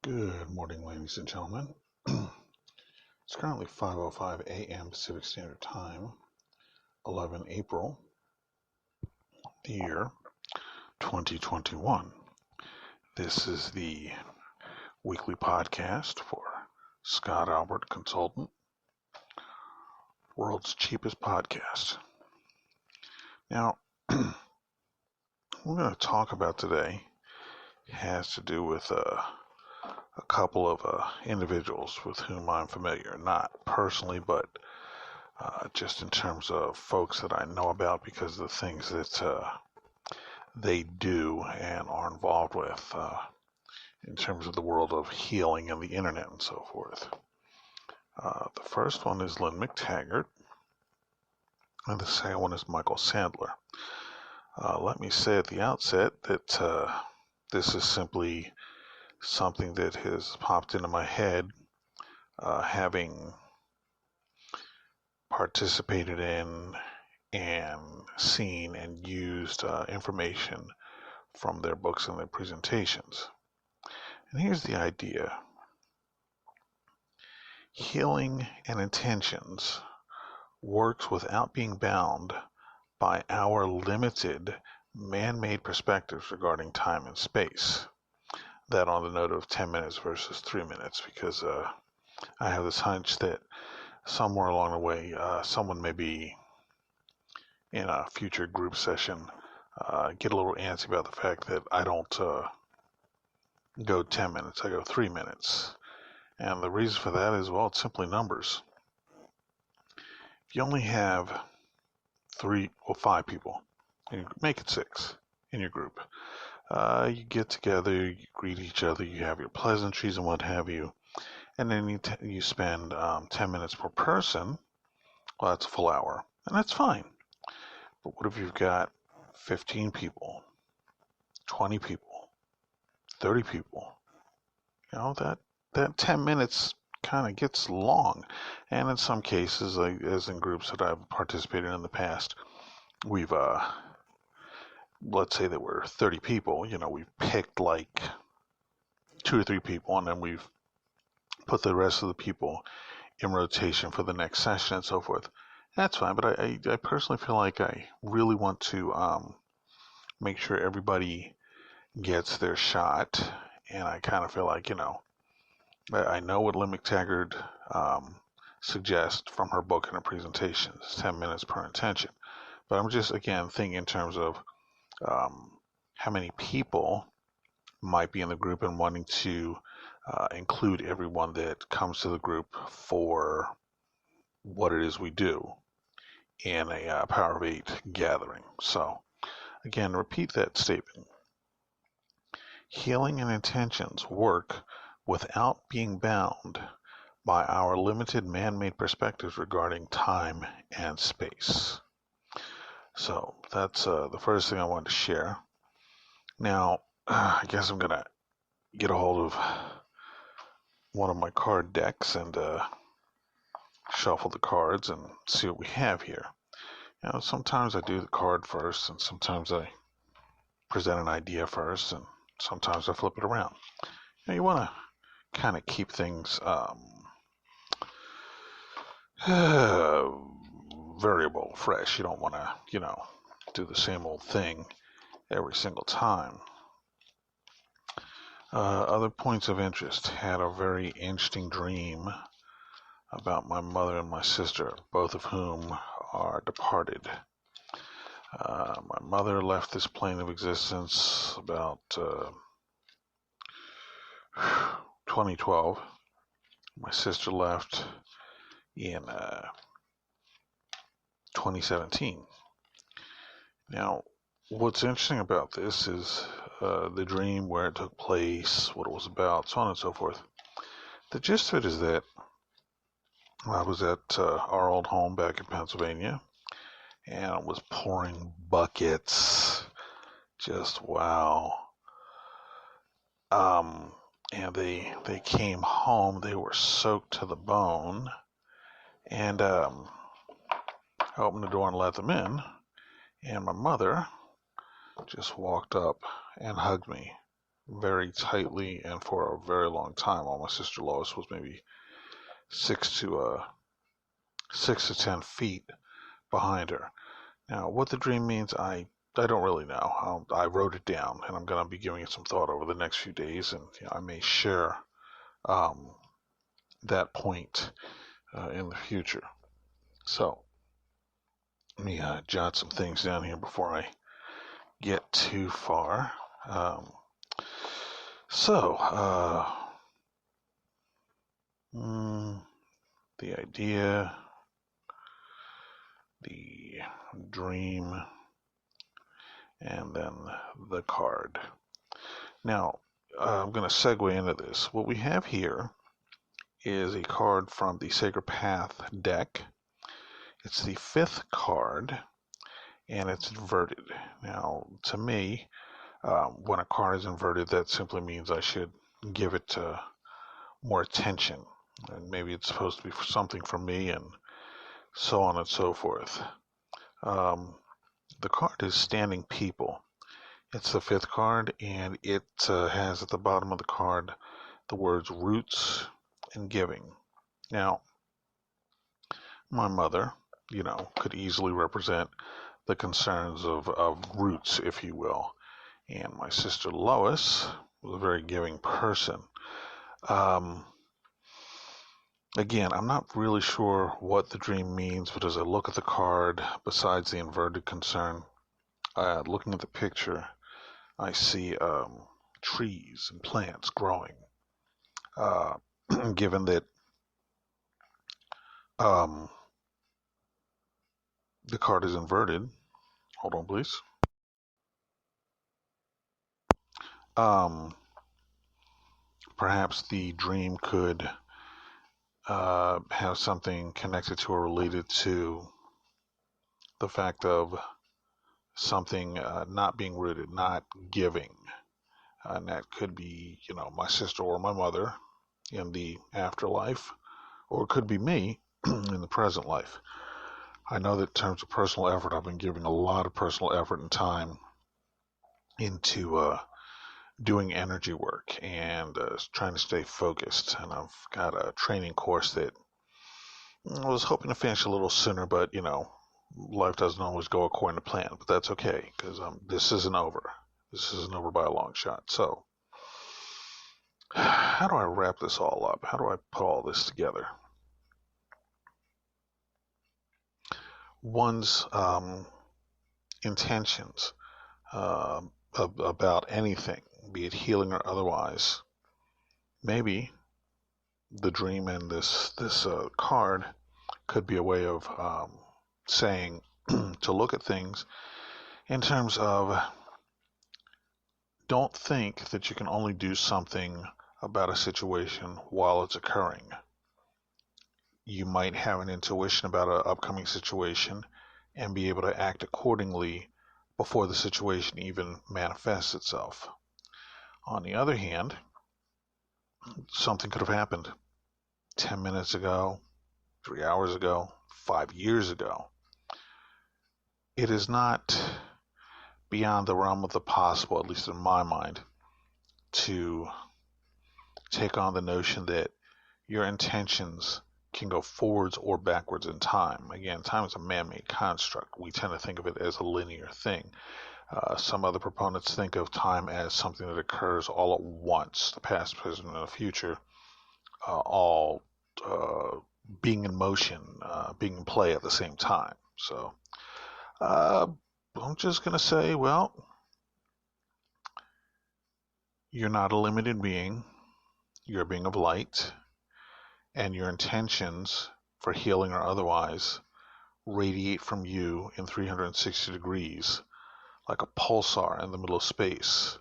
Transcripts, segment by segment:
Good morning, ladies and gentlemen. It's currently 5:05 a.m. Pacific Standard Time, 11 April, the year 2021. This is the weekly podcast for Scott Albert Consultant, world's cheapest podcast. Now, what we're going to talk about today has to do with a couple of individuals with whom I'm familiar, not personally, but just in terms of folks that I know about because of the things that they do and are involved with in terms of the world of healing and the internet and so forth. The first one is Lynn McTaggart, and the second one is Michael Sandler. Let me say at the outset that this is simply something that has popped into my head, having participated in and seen and used information from their books and their presentations. And here's the idea. Healing and intentions works without being bound by our limited man-made perspectives regarding time and space. That on the note of 10 minutes versus 3 minutes, because I have this hunch that somewhere along the way, someone may be in a future group session, get a little antsy about the fact that I don't go 10 minutes, I go 3 minutes. And the reason for that is, well, it's simply numbers. If you only have 5 people, you make it 6 in your group. You get together, you greet each other, you have your pleasantries and what have you, and then you spend 10 minutes per person. Well, that's a full hour, and that's fine. But what if you've got 15 people, 20 people, 30 people? You know, that 10 minutes kind of gets long. And in some cases, as in groups that I've participated in the past, we've let's say there were 30 people, we've picked like 2 or 3 people, and then we've put the rest of the people in rotation for the next session and so forth. That's fine, but I personally feel like I really want to make sure everybody gets their shot, and I kind of feel like, I know what Lynn McTaggart suggests from her book and her presentations, 10 minutes per intention. But I'm just, again, thinking in terms of how many people might be in the group and wanting to include everyone that comes to the group for what it is we do in a Power of 8 gathering. So, again, repeat that statement. Healing and intentions work without being bound by our limited man-made perspectives regarding time and space. So that's the first thing I wanted to share. Now, I guess I'm going to get a hold of one of my card decks and shuffle the cards and see what we have here. Sometimes I do the card first, and sometimes I present an idea first, and sometimes I flip it around. You want to kind of keep things variable, fresh. You don't want to, do the same old thing every single time. Other points of interest. Had a very interesting dream about my mother and my sister, both of whom are departed. My mother left this plane of existence about 2012. My sister left in 2017. Now, what's interesting about this is the dream, where it took place, what it was about, so on and so forth. The gist of it is that I was at our old home back in Pennsylvania, and it was pouring buckets. Just wow. And they came home. They were soaked to the bone. And I opened the door and let them in. And my mother just walked up and hugged me very tightly and for a very long time. While my sister Lois was maybe 6 to 10 feet behind her. Now, what the dream means, I don't really know. I wrote it down, and I'm going to be giving it some thought over the next few days, and I may share um, that point in the future. So, let me jot some things down here before I get too far. Um, so, the idea, the dream, and then the card. Now, I'm going to segue into this. What we have here is a card from the Sacred Path deck. It's the 5th card, and it's inverted. Now, to me, when a card is inverted, that simply means I should give it more attention. And maybe it's supposed to be something for me, and so on and so forth. The card is Standing People. It's the 5th card, and it has at the bottom of the card the words roots and giving. Now, my mother, could easily represent the concerns of roots, if you will. And my sister Lois was a very giving person. Again, I'm not really sure what the dream means, but as I look at the card, besides the inverted concern, looking at the picture, I see trees and plants growing. Given that the card is inverted, hold on please. Perhaps the dream could have something connected to or related to the fact of something not being rooted, not giving. And that could be, my sister or my mother in the afterlife, or it could be me in the present life. I know that in terms of personal effort, I've been giving a lot of personal effort and time into doing energy work and trying to stay focused. And I've got a training course that I was hoping to finish a little sooner, but life doesn't always go according to plan. But that's okay, because this isn't over. This isn't over by a long shot. So, how do I wrap this all up? How do I put all this together? One's intentions about anything, be it healing or otherwise. Maybe the dream and this card could be a way of saying to look at things in terms of don't think that you can only do something about a situation while it's occurring. You might have an intuition about an upcoming situation and be able to act accordingly before the situation even manifests itself. On the other hand, something could have happened 10 minutes ago, 3 hours ago, 5 years ago. It is not beyond the realm of the possible, at least in my mind, to take on the notion that your intentions can go forwards or backwards in time. Again, time is a man-made construct. We tend to think of it as a linear thing. Some other proponents think of time as something that occurs all at once, the past, present, and the future, all being in motion, being in play at the same time. So I'm just going to say, well, you're not a limited being. You're a being of light, and your intentions, for healing or otherwise, radiate from you in 360 degrees like a pulsar in the middle of space,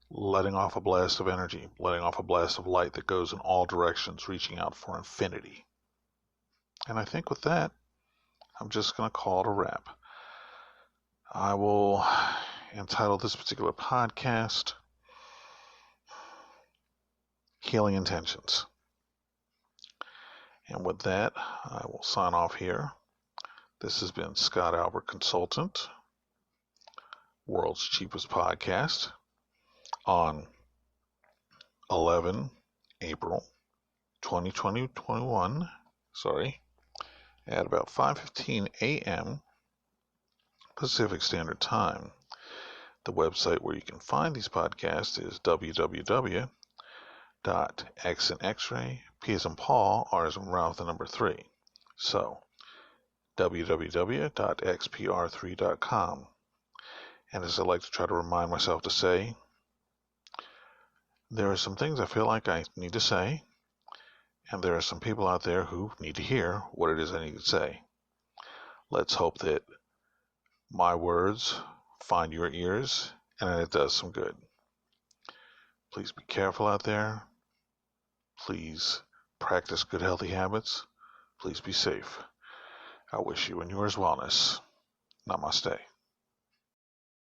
letting off a blast of energy, letting off a blast of light that goes in all directions, reaching out for infinity. And I think with that, I'm just going to call it a wrap. I will entitle this particular podcast Healing Intentions. And with that, I will sign off here. This has been Scott Albert Consultant, world's cheapest podcast. on 11 April 2021, at about 5:15 a.m. Pacific Standard Time. The website where you can find these podcasts is www.x and X-ray, P as in Paul, R as in Ralph, the number 3. So, www.xpr3.com. And as I like to try to remind myself to say, there are some things I feel like I need to say, and there are some people out there who need to hear what it is I need to say. Let's hope that my words find your ears and that it does some good. Please be careful out there. Please practice good healthy habits. Please be safe. I wish you and yours wellness. Namaste.